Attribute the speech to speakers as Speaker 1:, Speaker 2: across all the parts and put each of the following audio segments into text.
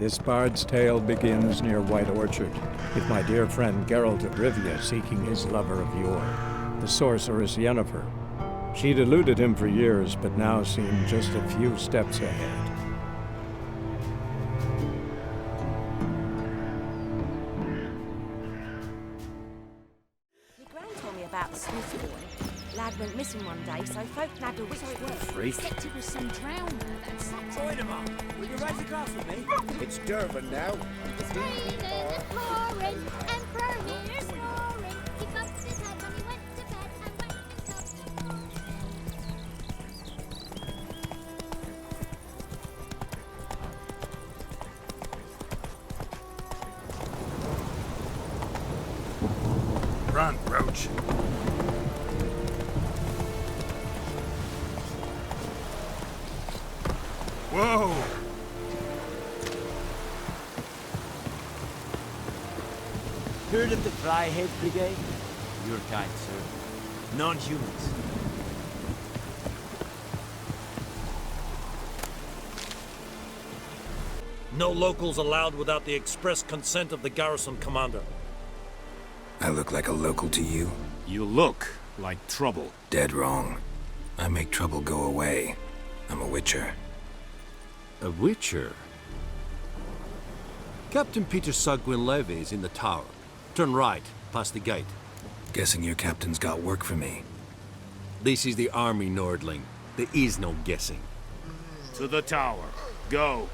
Speaker 1: This bard's tale begins near White Orchard, with my dear friend Geralt of Rivia seeking his lover of yore, the sorceress Yennefer. She'd eluded him for years, but now seemed just a few steps ahead.
Speaker 2: Your gran told me about the Smith boy. Lad went missing one day, so folk nabbed a witch for it.
Speaker 3: Freak.
Speaker 4: Except it was some drowned and sacked.
Speaker 3: Join him up. Will you raise a glass with me?
Speaker 5: It's Tavern now.
Speaker 4: It's raining and pouring, Emperor here's snoring. He bumped his head when he went to bed and went himself to bed.
Speaker 5: Run, Roach. Whoa!
Speaker 3: Heard of the Flyhead Brigade? Your kind, sir. Non-humans.
Speaker 6: No locals allowed without the express consent of the garrison commander.
Speaker 7: I look like a local to you?
Speaker 5: You look like trouble.
Speaker 7: Dead wrong. I make trouble go away. I'm a witcher.
Speaker 8: A witcher? Captain Peter Sagwin Levy is in the tower. Turn right, past the gate.
Speaker 7: Guessing your captain's got work for me.
Speaker 8: This is the army, Nordling. There is no guessing.
Speaker 5: To the tower. Go.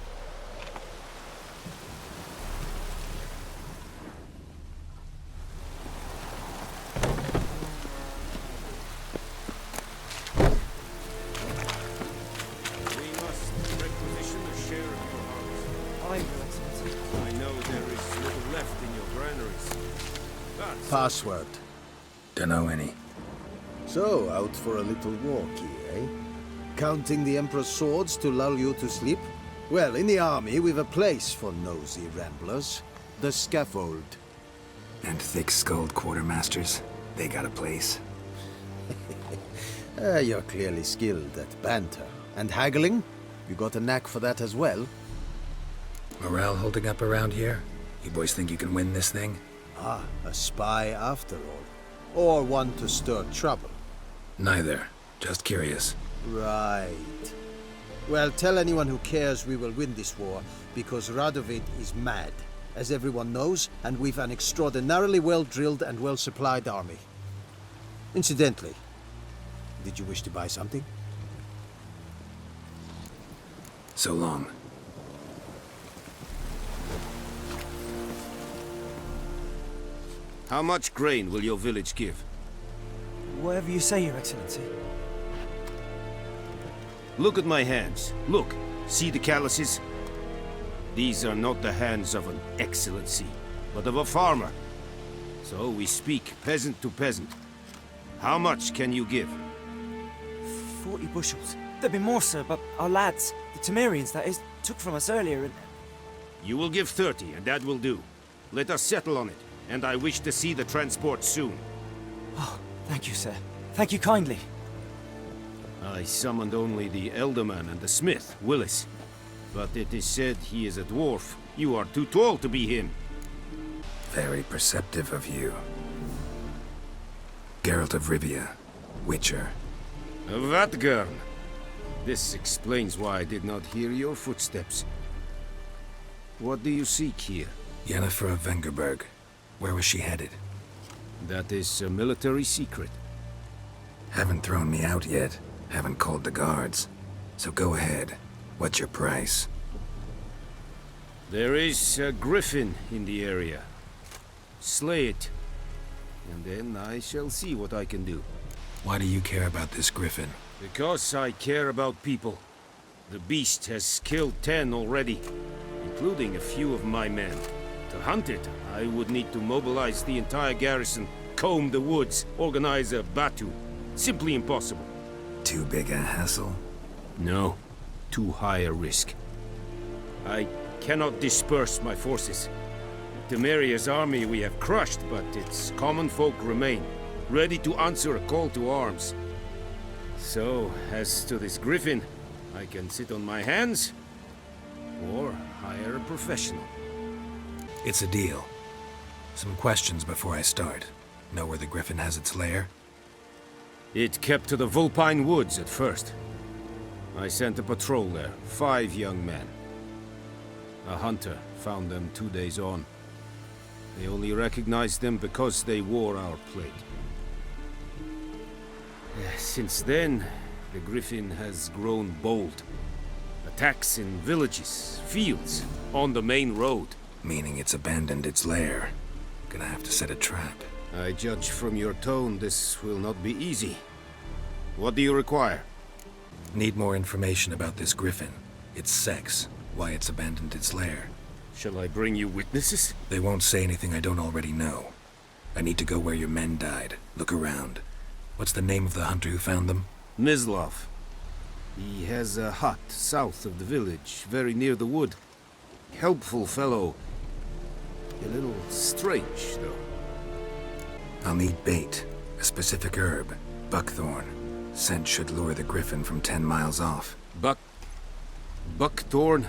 Speaker 5: We must requisition a share of your harvest.
Speaker 3: Aye, Your Excellency.
Speaker 5: I know there is little left in your granaries. But
Speaker 9: Password.
Speaker 7: Dunno any.
Speaker 9: So, out for a little walkie, eh? Counting the Emperor's swords to lull you to sleep? Well, in the army, we've a place for nosy ramblers. The scaffold.
Speaker 7: And thick-skulled quartermasters. They got a place.
Speaker 9: You're clearly skilled at banter. And haggling? You got a knack for that as well?
Speaker 7: Morale holding up around here? You boys think you can win this thing?
Speaker 9: Ah, a spy after all. Or one to stir trouble.
Speaker 7: Neither. Just curious.
Speaker 9: Right. Well, tell anyone who cares we will win this war, because Radovid is mad, as everyone knows, and we've an extraordinarily well-drilled and well-supplied army. Incidentally, did you wish to buy something?
Speaker 7: So long.
Speaker 5: how much grain will your village give?
Speaker 3: Whatever you say, Your Excellency.
Speaker 5: Look at my hands. Look. See the calluses? These are not the hands of an excellency, but of a farmer. So we speak peasant to peasant. How much can you give?
Speaker 3: 40 bushels. There'd be more, sir, but our lads, the Temerians, that is, took from us earlier and...
Speaker 5: You will give 30, and that will do. Let us settle on it, and I wish to see the transport soon.
Speaker 3: Oh, thank you, sir. Thank you kindly.
Speaker 5: I summoned only the Elderman and the smith, Willis. But it is said he is a dwarf. You are too tall to be him.
Speaker 7: Very perceptive of you. Geralt of Rivia, Witcher.
Speaker 5: Vatgern. This explains why I did not hear your footsteps. What do you seek here?
Speaker 7: Yennefer of Vengerberg. Where was she headed?
Speaker 5: That is a military secret.
Speaker 7: Haven't thrown me out yet. Haven't called the guards. So go ahead. What's your price?
Speaker 5: There is a Griffin in the area. Slay it. And then I shall see what I can do.
Speaker 7: Why do you care about this Griffin?
Speaker 5: Because I care about people. The beast has killed 10 already, including a few of my men. To hunt it, I would need to mobilize the entire garrison, comb the woods, organize a batu. Simply impossible.
Speaker 7: Too big a hassle?
Speaker 5: No. Too high a risk. I cannot disperse my forces. Temeria's army we have crushed, but its common folk remain, ready to answer a call to arms. So, as to this Griffin, I can sit on my hands, or hire a professional.
Speaker 7: It's a deal. Some questions before I start. Know where the Griffin has its lair?
Speaker 5: It kept to the Vulpine Woods at first. I sent a patrol there, 5 young men. A hunter found them 2 days on. They only recognized them because they wore our plate. Since then, the Griffin has grown bold. Attacks in villages, fields, on the main road.
Speaker 7: Meaning it's abandoned its lair. Gonna have to set a trap.
Speaker 5: I judge from your tone this will not be easy. What do you require?
Speaker 7: Need more information about this Griffin. Its sex, why it's abandoned its lair.
Speaker 5: Shall I bring you witnesses?
Speaker 7: They won't say anything I don't already know. I need to go where your men died. Look around. What's the name of the hunter who found them?
Speaker 5: Mislav. He has a hut south of the village, very near the wood. Helpful fellow. A little strange, though.
Speaker 7: I'll need bait. A specific herb. Buckthorn. Scent should lure the Griffin from 10 miles off.
Speaker 5: Buckthorn?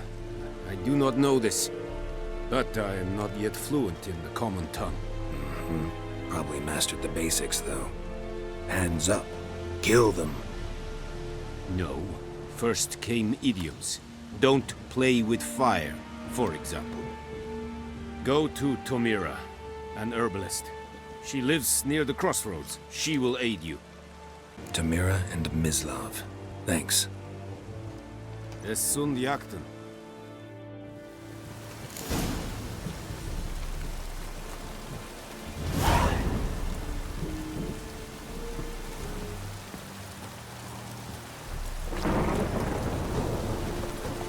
Speaker 5: I do not know this. But I am not yet fluent in the common tongue.
Speaker 7: Probably mastered the basics, though. Hands up. Kill them.
Speaker 5: No. First came idioms. Don't play with fire, for example. Go to Tomira, an herbalist. She lives near the crossroads. She will aid you.
Speaker 7: Tamira and Mislav. Thanks.
Speaker 5: Es sunt jakten.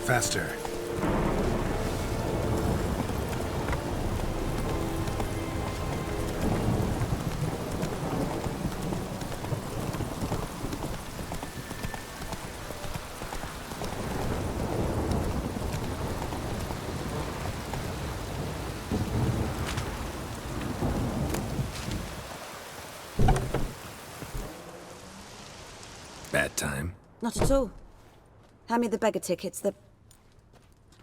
Speaker 7: Faster. Bad time.
Speaker 2: Not at all. Hand me the beggar tickets, the...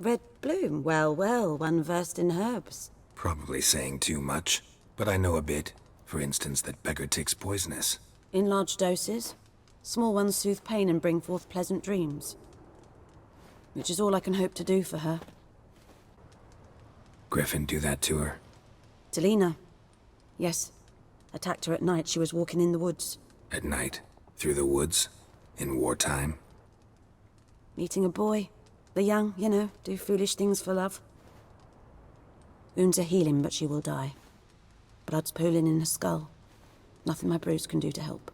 Speaker 2: Red bloom. Well, well, one versed in herbs.
Speaker 7: Probably saying too much, but I know a bit. For instance, that beggar tick's poisonous.
Speaker 2: In large doses. Small ones soothe pain and bring forth pleasant dreams. Which is all I can hope to do for her.
Speaker 7: Griffin do that to her?
Speaker 2: Delina. Yes. Attacked her at night. She was walking in the woods.
Speaker 7: At night? Through the woods? In wartime?
Speaker 2: Meeting a boy. The young, you know, do foolish things for love. Wounds are healing, but she will die. Blood's pooling in her skull. Nothing my brews can do to help.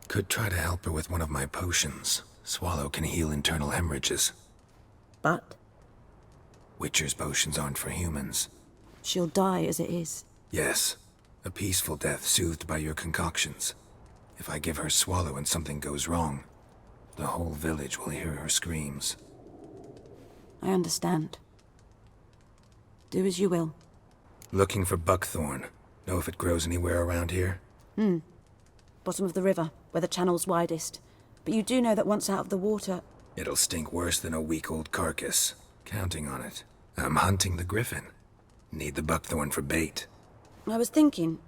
Speaker 7: Could try to help her with one of my potions. Swallow can heal internal hemorrhages.
Speaker 2: But?
Speaker 7: Witcher's potions aren't for humans.
Speaker 2: She'll die as it is.
Speaker 7: Yes. A peaceful death soothed by your concoctions. If I give her Swallow and something goes wrong, the whole village will hear her screams.
Speaker 2: I understand. Do as you will.
Speaker 7: Looking for buckthorn. Know if it grows anywhere around here?
Speaker 2: Bottom of the river, where the channel's widest. But you do know that once out of the water...
Speaker 7: It'll stink worse than a week-old carcass. Counting on it. I'm hunting the Griffin. Need the buckthorn for bait.
Speaker 2: I was thinking...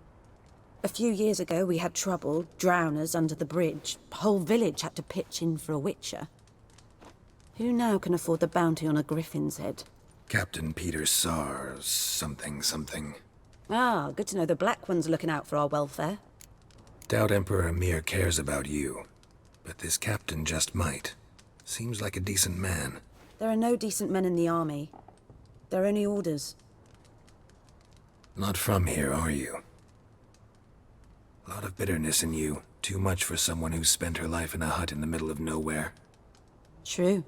Speaker 2: A few years ago we had trouble, drowners under the bridge. Whole village had to pitch in for a witcher. Who now can afford the bounty on a griffin's head?
Speaker 7: Captain Peter Sars, something.
Speaker 2: Ah, good to know the Black One's looking out for our welfare.
Speaker 7: Doubt Emperor Emir cares about you. But this captain just might. Seems like a decent man.
Speaker 2: There are no decent men in the army. They're only orders.
Speaker 7: Not from here, are you? A lot of bitterness in you. Too much for someone who's spent her life in a hut in the middle of nowhere.
Speaker 2: True.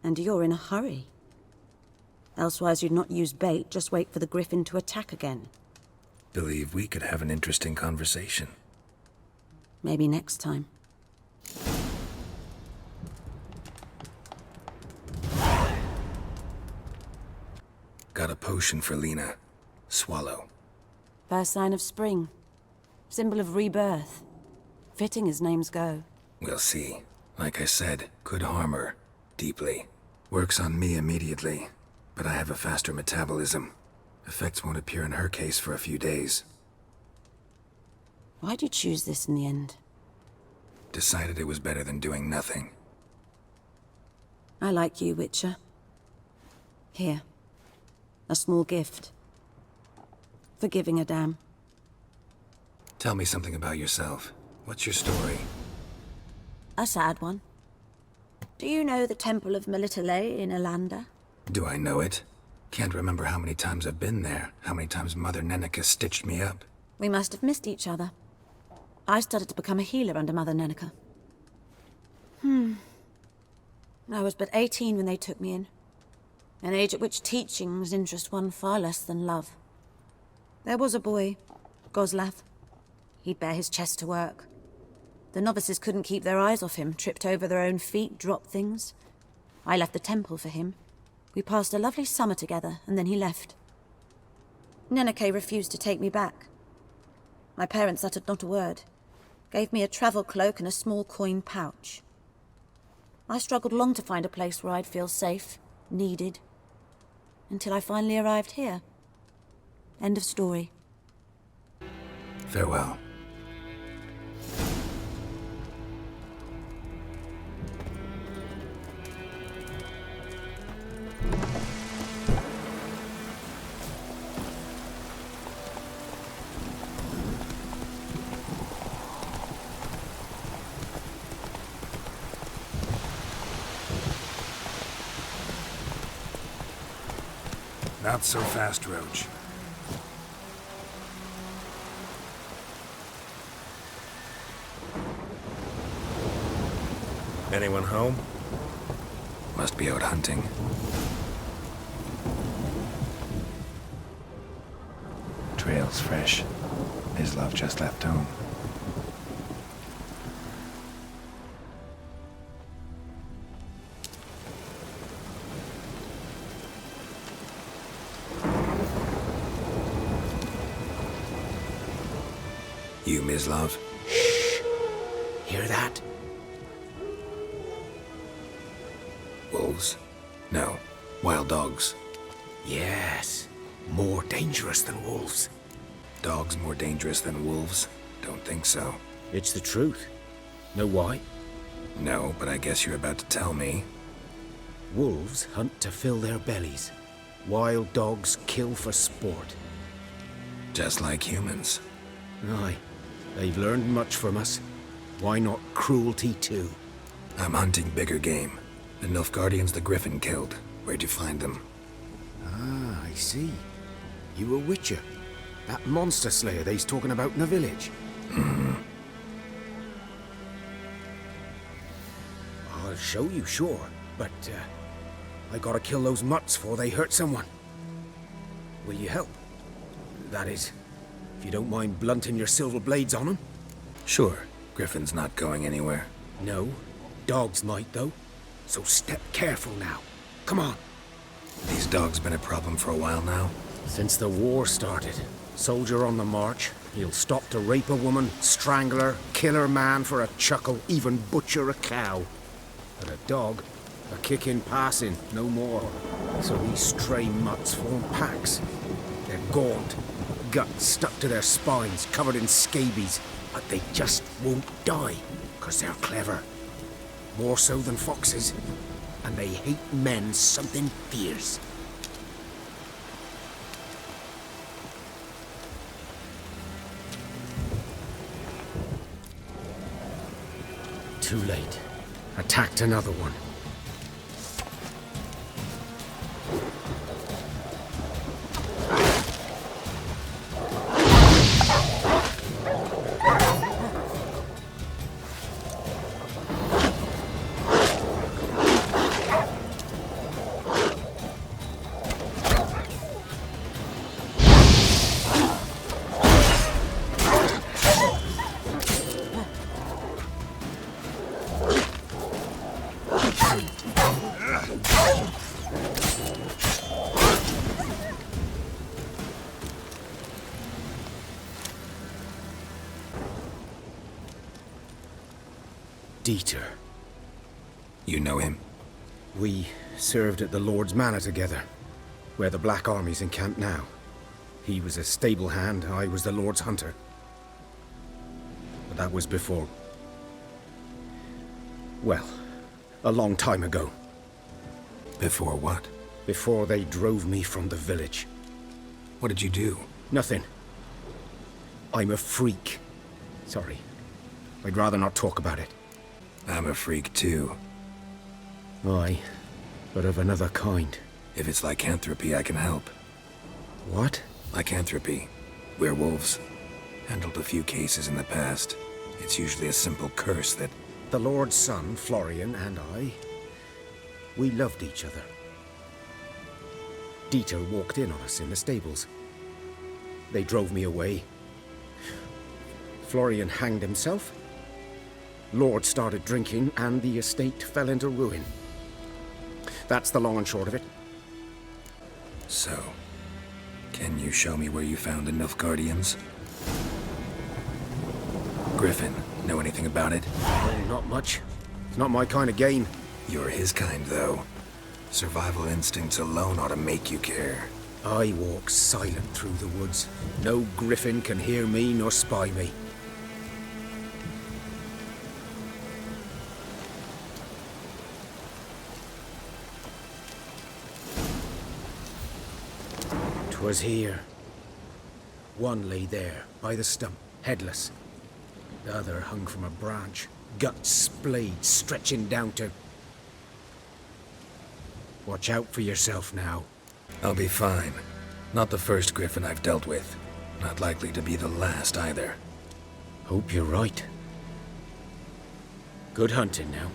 Speaker 2: And you're in a hurry. Elsewise you'd not use bait, just wait for the Griffin to attack again.
Speaker 7: Believe we could have an interesting conversation.
Speaker 2: Maybe next time.
Speaker 7: Got a potion for Lena. Swallow.
Speaker 2: First sign of spring. Symbol of rebirth. Fitting as names go.
Speaker 7: We'll see. Like I said, could harm her. Deeply. Works on me immediately. but I have a faster metabolism. Effects won't appear in her case for a few days.
Speaker 2: Why'd you choose this in the end?
Speaker 7: Decided it was better than doing nothing.
Speaker 2: I like you, Witcher. Here. A small gift. For giving a damn.
Speaker 7: Tell me something about yourself. What's your story?
Speaker 2: A sad one. Do you know the Temple of Melitele in Alanda?
Speaker 7: Do I know it? Can't remember how many times I've been there, how many times Mother Neneka stitched me up.
Speaker 2: We must have missed each other. I started to become a healer under Mother Neneka. I was but 18 when they took me in. An age at which teachings interest one far less than love. There was a boy, Goslav. He'd bare his chest to work. The novices couldn't keep their eyes off him, tripped over their own feet, dropped things. I left the temple for him. We passed a lovely summer together, and then he left. Neneke refused to take me back. My parents uttered not a word. Gave me a travel cloak and a small coin pouch. I struggled long to find a place where I'd feel safe, needed, until I finally arrived here. End of story.
Speaker 7: Farewell. Not so fast, Roach.
Speaker 10: Anyone home?
Speaker 7: Must be out hunting.
Speaker 11: Trail's fresh. Mislav just left home.
Speaker 7: You, Mislav?
Speaker 5: Shh! Hear that?
Speaker 7: Wolves? No. Wild dogs.
Speaker 5: Yes. More dangerous than wolves.
Speaker 7: Dogs more dangerous than wolves? Don't think so.
Speaker 5: It's the truth. Know why?
Speaker 7: No, but I guess you're about to tell me.
Speaker 5: Wolves hunt to fill their bellies. Wild dogs kill for sport.
Speaker 7: Just like humans.
Speaker 5: Aye. They've learned much from us. Why not cruelty too?
Speaker 7: I'm hunting bigger game. The Nilfgaardians the Griffin killed. Where'd you find them?
Speaker 5: Ah, I see. You a witcher. That monster slayer they's talking about in the village. I'll show you, sure. But, I gotta kill those mutts before they hurt someone. Will you help? That is, if you don't mind blunting your silver blades on them.
Speaker 7: Sure. Griffin's not going anywhere.
Speaker 5: No. Dogs might, though. So step careful now. Come on.
Speaker 7: These dogs been a problem for a while now?
Speaker 5: Since the war started. Soldier on the march. He'll stop to rape a woman, strangle her, kill her man for a chuckle, even butcher a cow. But a dog, a kick in passing, no more. So these stray mutts form packs. They're gaunt, guts stuck to their spines, covered in scabies. But they just won't die, 'cause they're clever. More so than foxes. And they hate men something fierce. Too late. Attacked another one. Dieter.
Speaker 7: You know him?
Speaker 5: We served at the Lord's Manor together. where the Black Army's encamped now. He was a stable hand, I was the Lord's hunter. But that was before... well, a long time ago.
Speaker 7: Before what?
Speaker 5: Before they drove me from the village.
Speaker 7: What did you do?
Speaker 5: Nothing. I'm a freak. Sorry. I'd rather not talk about it.
Speaker 7: I'm a freak too.
Speaker 5: Aye, but of another kind.
Speaker 7: If it's lycanthropy, I can help.
Speaker 5: What?
Speaker 7: Lycanthropy. Werewolves. Handled a few cases in the past. It's usually a simple curse that...
Speaker 5: The Lord's son, Florian, and I... we loved each other. Dieter walked in on us in the stables. They drove me away. Florian hanged himself. Lord started drinking, and the estate fell into ruin. That's the long and short of it.
Speaker 7: So, can you show me where you found the Nilfgaardians? Griffin, know anything about it?
Speaker 5: Oh, not much. It's not my kind of game.
Speaker 7: You're his kind, though. Survival instincts alone ought to make you care.
Speaker 5: I walk silent through the woods. No Griffin can hear me nor spy me. Was here. One lay there, by the stump, headless. The other hung from a branch, guts splayed, stretching down to... Watch out for yourself now.
Speaker 7: I'll be fine. Not the first Griffin I've dealt with. Not likely to be the last, either.
Speaker 5: Hope you're right. Good hunting now.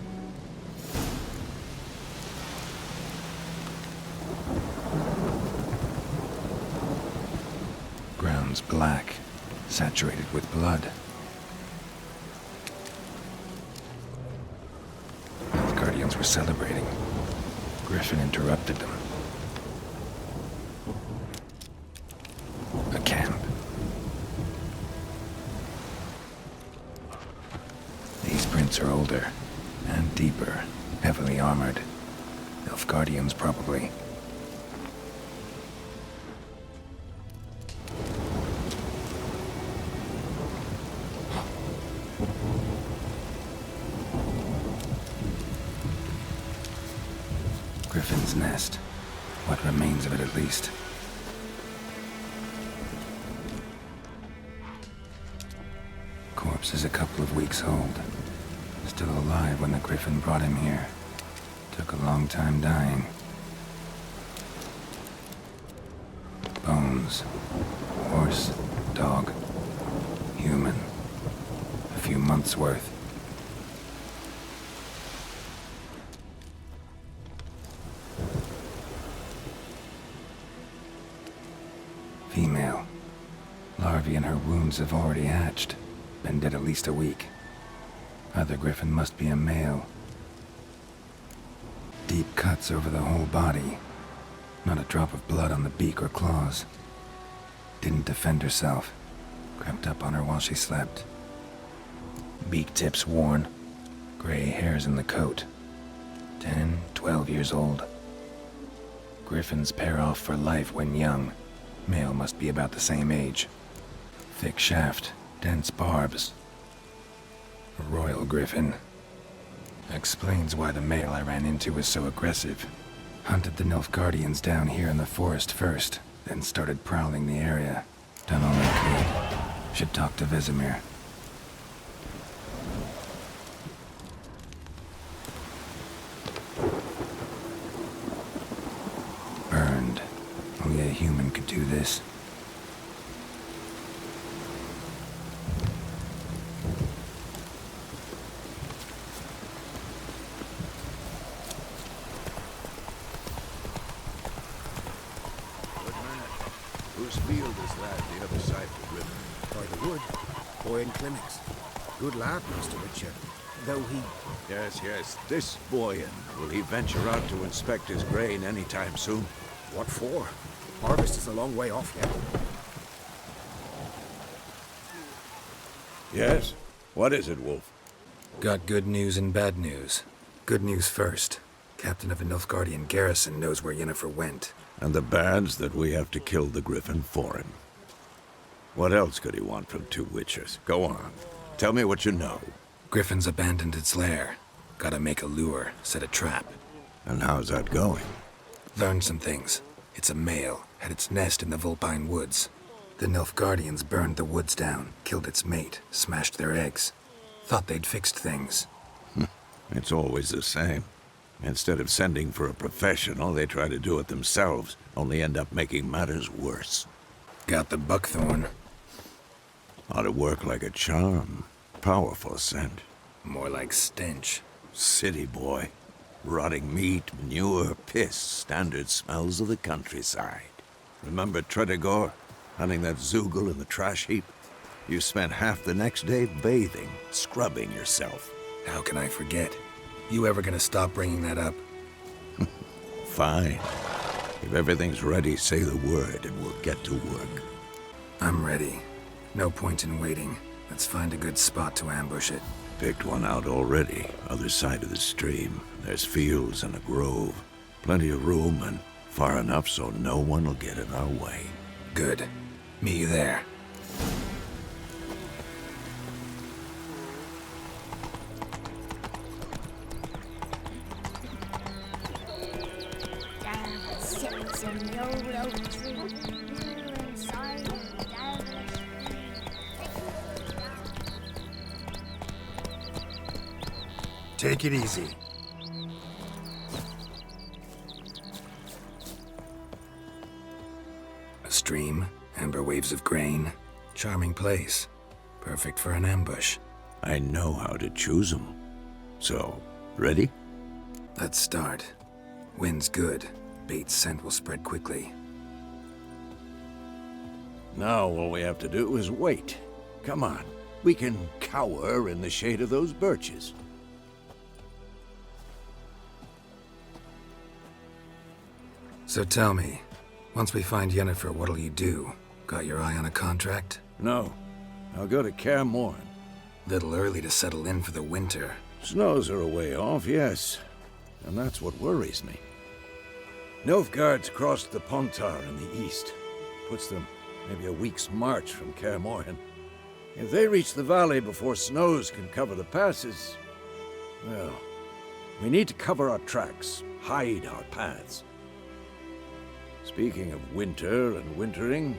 Speaker 11: Ground's black, saturated with blood. The Guardians were celebrating. Griffin interrupted them. A camp. These prints are older and deeper, heavily armored. Nilfgaardians, probably. Griffin's nest. What remains of it, at least. Corpse is a couple of weeks old. Still alive when the Griffin brought him here. Took a long time dying. Bones. Horse, dog, human. A few months' worth. Female. Larvae in her wounds have already hatched. Been dead at least a week. Other Griffin must be a male. Deep cuts over the whole body. Not a drop of blood on the beak or claws. Didn't defend herself. Crept up on her while she slept. Beak tips worn. Gray hairs in the coat. 10, 12 years old. Griffins pair off for life when young. Male must be about the same age. Thick shaft, dense barbs. A royal Griffin. Explains why the male I ran into was so aggressive. Hunted the Nilfgaardians down here in the forest first, then started prowling the area. Done all I could. Should talk to Vizima. Burned. Only a human could do this.
Speaker 10: Whose field is that the other side of the river?
Speaker 5: By the wood. Boy in clinics. Good lad, Master Richard. Though he...
Speaker 10: Yes. This Boyan. Will he venture out to inspect his grain anytime soon?
Speaker 5: What for? Harvest is a long way off yet.
Speaker 10: Yes? What is it, Wolf?
Speaker 7: Got good news and bad news. Good news first. Captain of a Nilfgaardian garrison knows where Yennefer went.
Speaker 10: And the bad's that we have to kill the Griffin for him. What else could he want from two witchers? Go on. Tell me what you know.
Speaker 7: Griffin's abandoned its lair. Gotta make a lure, set a trap.
Speaker 10: And how's that going?
Speaker 7: Learned some things. It's a male, had its nest in the Vulpine Woods. The Nilfgaardians burned the woods down, killed its mate, smashed their eggs. Thought they'd fixed things.
Speaker 10: It's always the same. Instead of sending for a professional, they try to do it themselves, only end up making matters worse.
Speaker 7: Got the buckthorn.
Speaker 10: Ought to work like a charm. Powerful scent.
Speaker 7: More like stench.
Speaker 10: City boy. Rotting meat, manure, piss, standard smells of the countryside. Remember Tredegor? Hunting that Zoogle in the trash heap? You spent half the next day bathing, scrubbing yourself.
Speaker 7: How can I forget? You ever gonna stop bringing that up?
Speaker 10: Fine. If everything's ready, say the word and we'll get to work.
Speaker 7: I'm ready. No point in waiting. Let's find a good spot to ambush it.
Speaker 10: Picked one out already, other side of the stream. There's fields and a grove. Plenty of room and far enough so no one will get in our way.
Speaker 7: Good. Meet you there.
Speaker 4: Sits in yellow tree, blue and silent, devilish.
Speaker 7: Take it easy. A stream, amber waves of grain. Charming place. Perfect for an ambush.
Speaker 10: I know how to choose them. So, ready?
Speaker 7: Let's start. Wind's good. Bait's scent will spread quickly.
Speaker 10: Now all we have to do is wait. Come on. We can cower in the shade of those birches.
Speaker 7: So tell me, once we find Yennefer, what'll you do? Got your eye on a contract?
Speaker 10: No. I'll go to Kaer Morhen.
Speaker 7: Little early to settle in for the winter.
Speaker 10: Snows are a way off, yes. And that's what worries me. Nilfgaard's crossed the Pontar in the east. Puts them maybe a week's march from Kaer Morhen. If they reach the valley before snows can cover the passes, well, we need to cover our tracks, hide our paths. Speaking of winter and wintering,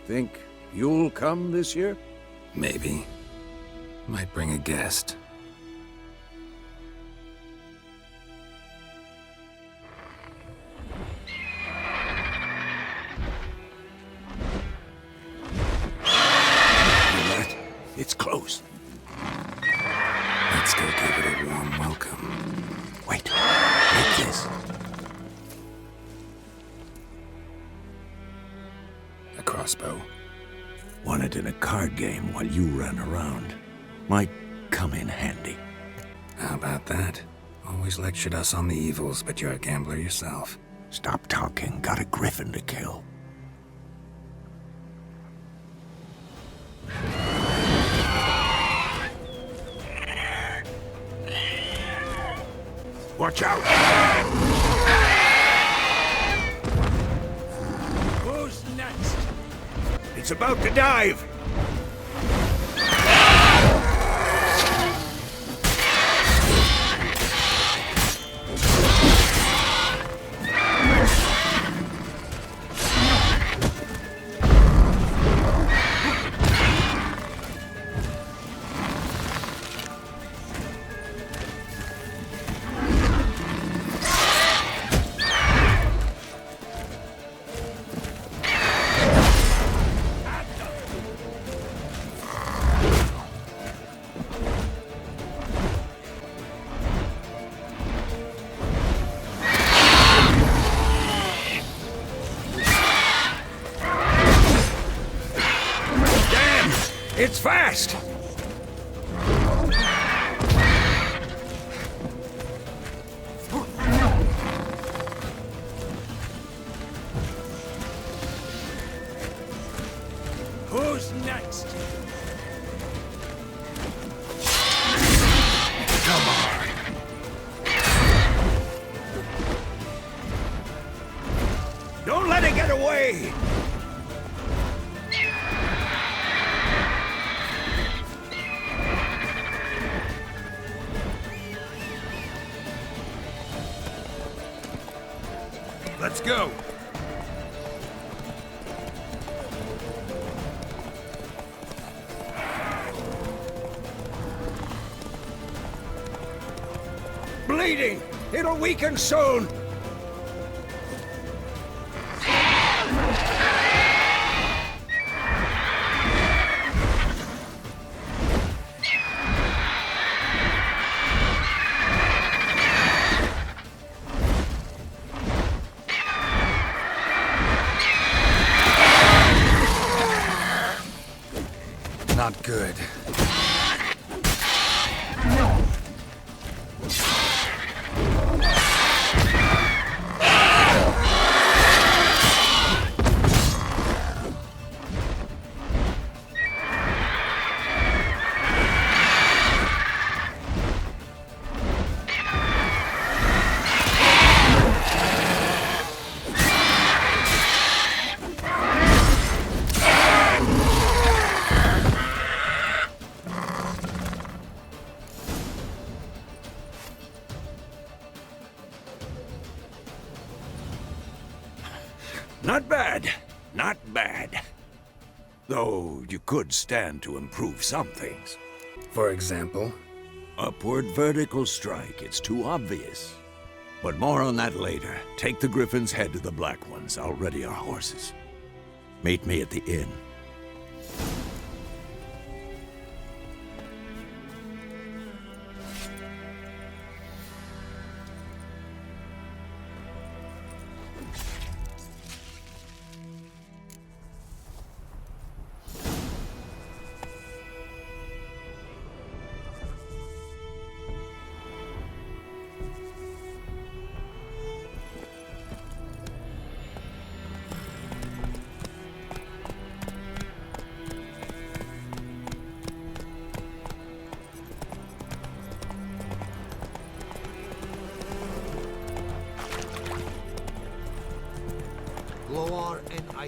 Speaker 10: think you'll come this year?
Speaker 7: Maybe. Might bring a guest.
Speaker 10: It's close.
Speaker 7: Let's go give it a warm welcome.
Speaker 10: Wait, like this.
Speaker 7: A crossbow.
Speaker 10: Won it in a card game while you ran around. Might come in handy.
Speaker 7: How about that? Always lectured us on the evils, but you're a gambler yourself.
Speaker 10: Stop talking. Got a Griffin to kill. Watch out! Who's next? It's about to dive! It's fast! Who's next? Come on. Let's go! Bleeding! It'll weaken soon!
Speaker 7: Not good.
Speaker 10: Not bad. Not bad. Though you could stand to improve some things.
Speaker 7: For example?
Speaker 10: Upward vertical strike. It's too obvious. But more on that later. Take the Griffin's head to the Black Ones. I'll ready our horses. Meet me at the inn.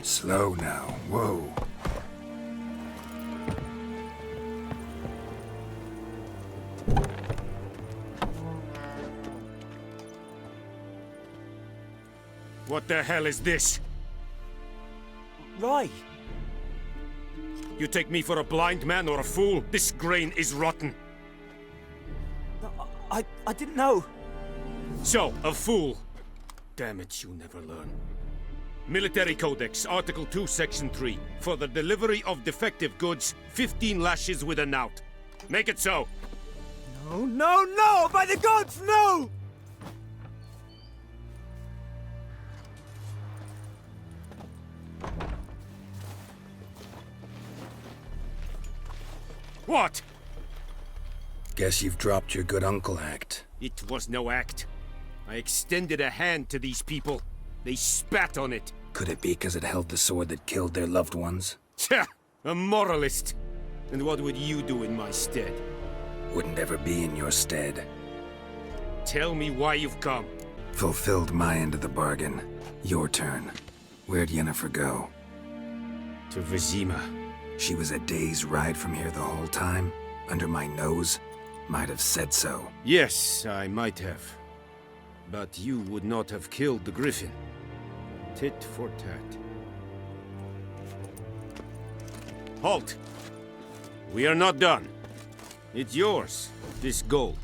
Speaker 7: Slow now. Whoa.
Speaker 5: What the hell is this?
Speaker 3: Rye!
Speaker 5: You take me for a blind man or a fool? This grain is rotten.
Speaker 3: No, I didn't know.
Speaker 5: So, a fool. Damn it, you never learn. Military Codex, Article 2, Section 3. For the delivery of defective goods, 15 lashes with a knout. Make it so.
Speaker 3: No, no, no! By the gods, no!
Speaker 5: What?
Speaker 7: Guess you've dropped your good uncle act.
Speaker 5: It was no act. I extended a hand to these people. They spat on it.
Speaker 7: Could it be because it held the sword that killed their loved ones?
Speaker 5: Tja! A moralist! And what would you do in my stead?
Speaker 7: Wouldn't ever be in your stead.
Speaker 5: Tell me why you've come.
Speaker 7: Fulfilled my end of the bargain. Your turn. Where'd Yennefer go?
Speaker 5: To Vizima.
Speaker 7: She was a day's ride from here the whole time? Under my nose? Might have said so.
Speaker 5: Yes, I might have. But you would not have killed the Griffin. Tit for tat. Halt! We are not done. It's yours, this gold.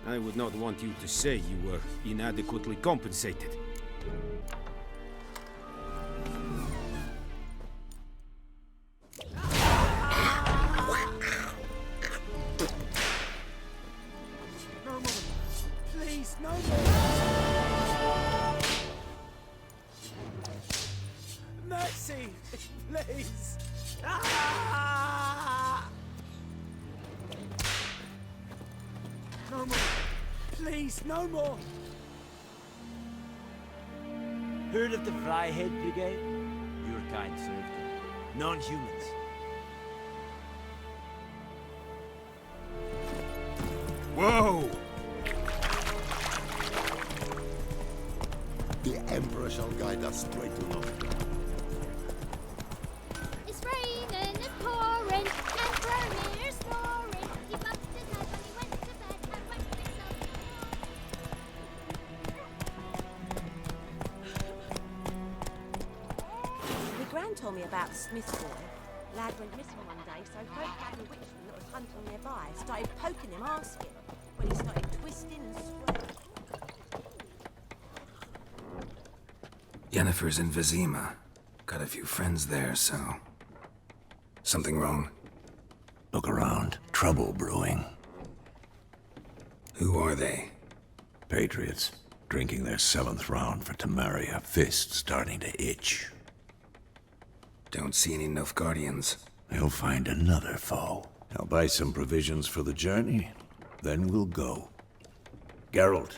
Speaker 5: I would not want you to say you were inadequately compensated.
Speaker 3: Please, no more! Mercy! Please! Ah! No more! Please, no more! Heard of the Fryhead Brigade? Your kind served them. Non-humans.
Speaker 5: Whoa!
Speaker 12: The Emperor shall guide us straight to North.
Speaker 4: It's raining, it's pouring, and Vermeer's snoring. Keep up the time when he went to bed and went himself
Speaker 2: about Smith's boy. Lad went missing one day, so folk found a witchman that was hunting nearby. Started poking him, asking. When he started twisting and swearing.
Speaker 11: Yennefer's in Vizima. Got a few friends there, so... Something wrong?
Speaker 10: Look around. Trouble brewing.
Speaker 11: Who are they?
Speaker 10: Patriots. Drinking their 7th round for Temeria. Fist starting to itch.
Speaker 11: Don't see any Nilfgaardians.
Speaker 10: They'll find another foe. I'll buy some provisions for the journey. Then we'll go. Geralt,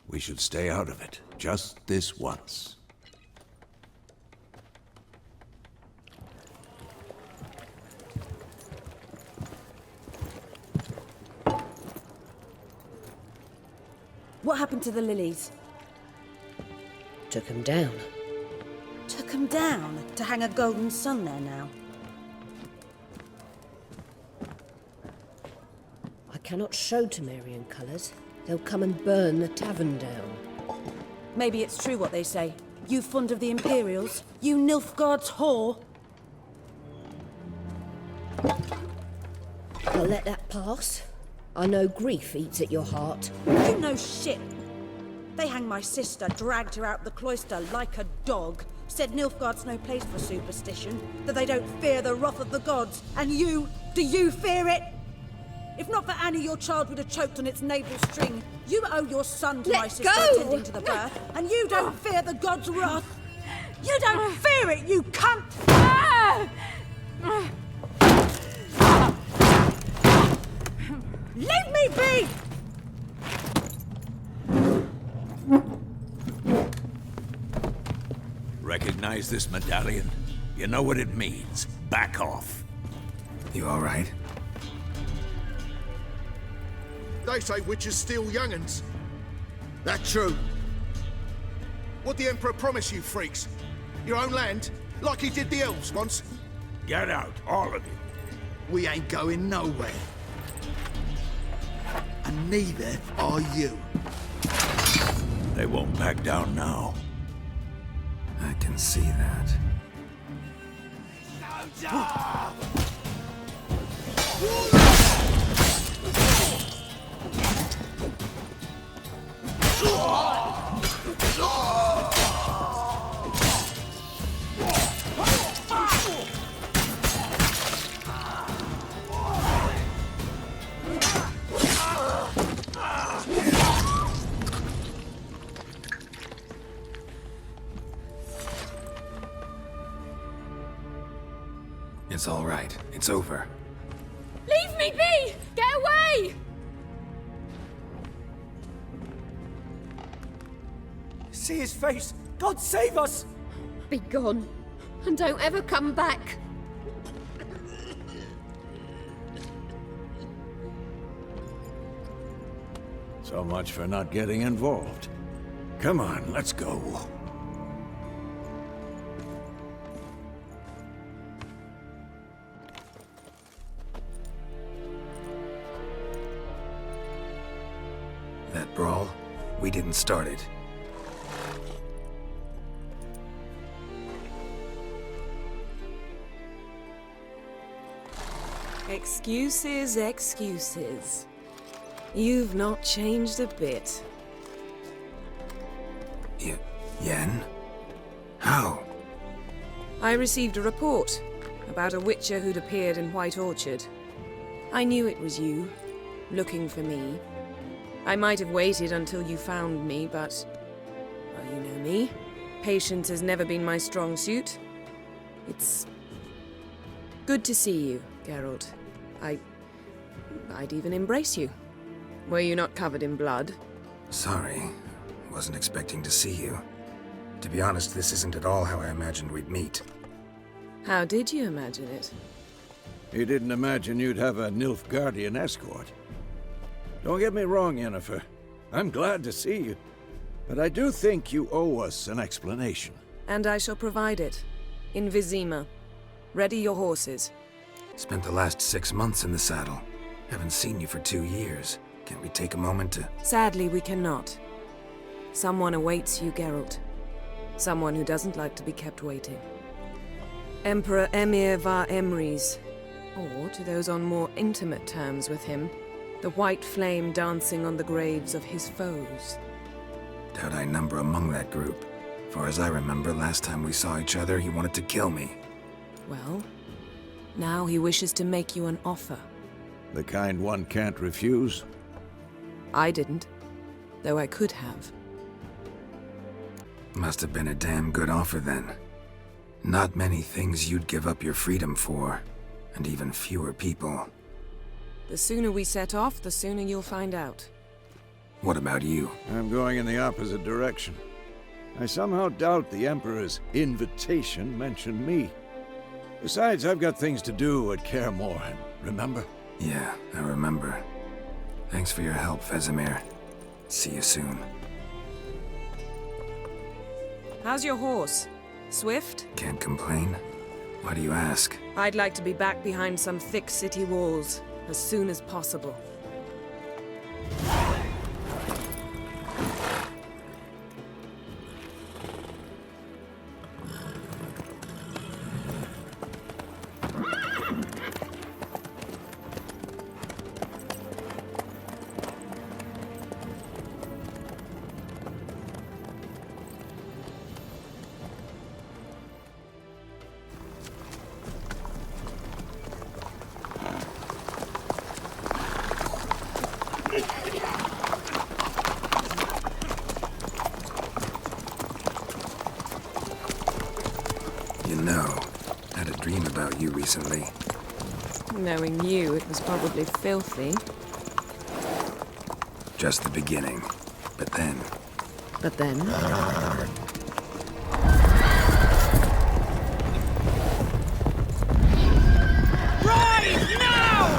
Speaker 10: we should stay out of it. Just this once.
Speaker 2: What happened to the lilies?
Speaker 13: Took him down.
Speaker 2: Took them down to hang a golden sun there now.
Speaker 13: I cannot show Temerian colours. They'll come and burn the tavern down.
Speaker 2: Maybe it's true what they say. You fond of the Imperials? You Nilfgaard's whore?
Speaker 13: I'll let that pass. I know grief eats at your heart.
Speaker 2: You know shit. They hanged my sister, dragged her out the cloister like a dog. Said Nilfgaard's no place for superstition, that they don't fear the wrath of the gods. And you, do you fear it? If not for Annie, your child would have choked on its navel string. You owe your son to my sister attending to the birth, and you don't fear the gods' wrath. You don't fear it, you cunt! Leave me be!
Speaker 10: Recognize this medallion? You know what it means. Back off.
Speaker 11: You all right?
Speaker 12: They say witches steal young'uns. That true? What the Emperor promise you, freaks? Your own land? Like he did the elves once?
Speaker 10: Get out, all of you.
Speaker 12: We ain't going nowhere. And neither are you.
Speaker 10: They won't back down now.
Speaker 11: I can see that. It's all right. It's over.
Speaker 4: Leave me be! Get away!
Speaker 3: See his face! God save us!
Speaker 4: Be gone, and don't ever come back.
Speaker 10: So much for not getting involved. Come on, let's go.
Speaker 11: That brawl, we didn't start it.
Speaker 2: Excuses, excuses. You've not changed a bit.
Speaker 11: Yen? How?
Speaker 2: I received a report about a witcher who'd appeared in White Orchard. I knew it was you, looking for me. I might have waited until you found me, but... well, you know me. Patience has never been my strong suit. It's... good to see you, Geralt. I'd even embrace you. Were you not covered in blood?
Speaker 11: Sorry. Wasn't expecting to see you. To be honest, this isn't at all how I imagined we'd meet.
Speaker 2: How did you imagine it?
Speaker 10: You didn't imagine you'd have a Nilfgaardian escort. Don't get me wrong, Yennefer. I'm glad to see you. But I do think you owe us an explanation.
Speaker 2: And I shall provide it. In Vizima. Ready your horses.
Speaker 11: Spent the last 6 months in the saddle. Haven't seen you for 2 years. Can't we take a moment to...
Speaker 2: Sadly, we cannot. Someone awaits you, Geralt. Someone who doesn't like to be kept waiting.
Speaker 14: Emperor Emir var Emrys, or to those on more intimate terms with him, the white flame dancing on the graves of his foes.
Speaker 11: Doubt I number among that group. Far as I remember, last time we saw each other, he wanted to kill me.
Speaker 14: Well, now he wishes to make you an offer.
Speaker 10: The kind one can't refuse?
Speaker 14: I didn't, though I could have.
Speaker 11: Must have been a damn good offer then. Not many things you'd give up your freedom for, and even fewer people.
Speaker 14: The sooner we set off, the sooner you'll find out.
Speaker 11: What about you?
Speaker 10: I'm going in the opposite direction. I somehow doubt the Emperor's invitation mentioned me. Besides, I've got things to do at Kaer Morhen, remember?
Speaker 11: Yeah, I remember. Thanks for your help, Vesemir. See you soon.
Speaker 14: How's your horse? Swift?
Speaker 11: Can't complain. Why do you ask?
Speaker 14: I'd like to be back behind some thick city walls as soon as possible.
Speaker 11: You know, had a dream about you recently.
Speaker 14: Knowing you, it was probably filthy.
Speaker 11: Just the beginning. But then...
Speaker 14: But then?
Speaker 3: Rise now!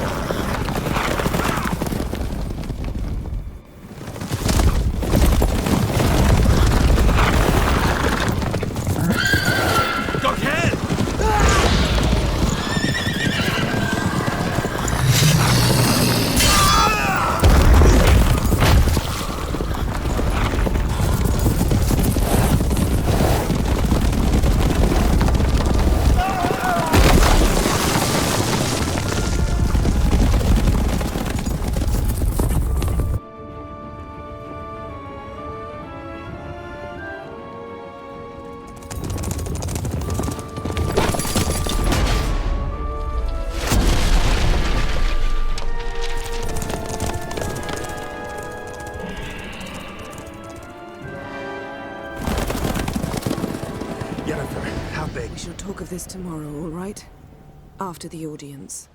Speaker 7: Yennefer, how big?
Speaker 14: We shall talk of this tomorrow, all right? After the audience.